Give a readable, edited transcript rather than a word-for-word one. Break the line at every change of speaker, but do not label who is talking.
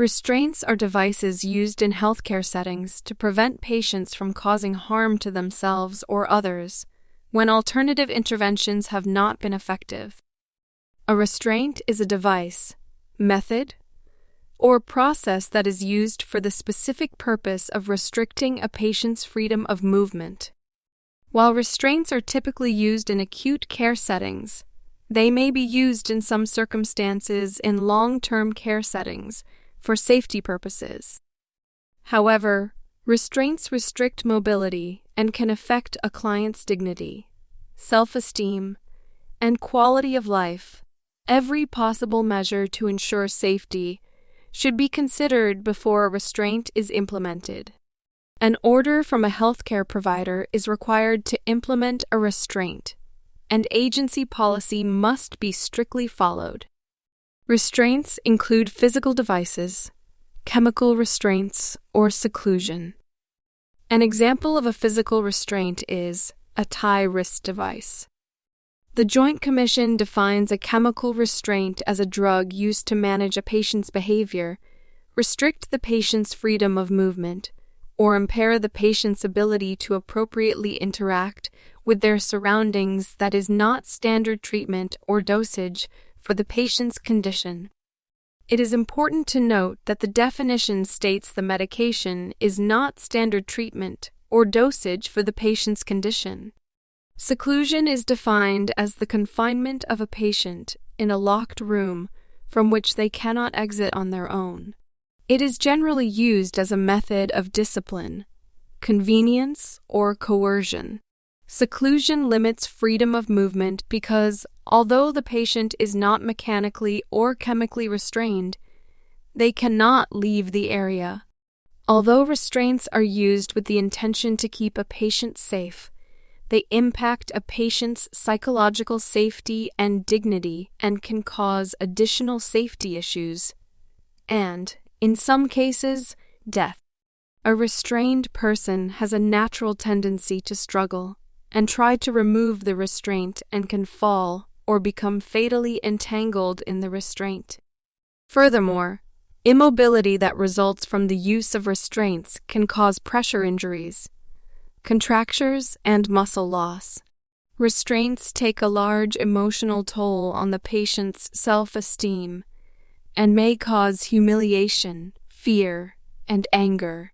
Restraints are devices used in healthcare settings to prevent patients from causing harm to themselves or others when alternative interventions have not been effective. A restraint is a device, method, or process that is used for the specific purpose of restricting a patient's freedom of movement. While restraints are typically used in acute care settings, they may be used in some circumstances in long-term care settings for safety purposes. However, restraints restrict mobility and can affect a client's dignity, self-esteem, and quality of life. Every possible measure to ensure safety should be considered before a restraint is implemented. An order from a healthcare provider is required to implement a restraint, and agency policy must be strictly followed. Restraints include physical devices, chemical restraints, or seclusion. An example of a physical restraint is a tie wrist device. The Joint Commission defines a chemical restraint as a drug used to manage a patient's behavior, restrict the patient's freedom of movement, or impair the patient's ability to appropriately interact with their surroundings that is not standard treatment or dosage for the patient's condition. It is important to note that the definition states the medication is not standard treatment or dosage for the patient's condition. Seclusion is defined as the confinement of a patient in a locked room from which they cannot exit on their own. It is generally used as a method of discipline, convenience, or coercion. Seclusion limits freedom of movement because, although the patient is not mechanically or chemically restrained, they cannot leave the area. Although restraints are used with the intention to keep a patient safe, they impact a patient's psychological safety and dignity and can cause additional safety issues and, in some cases, death. A restrained person has a natural tendency to struggle and try to remove the restraint and can fall or become fatally entangled in the restraint. Furthermore, immobility that results from the use of restraints can cause pressure injuries, contractures, and muscle loss. Restraints take a large emotional toll on the patient's self-esteem and may cause humiliation, fear, and anger.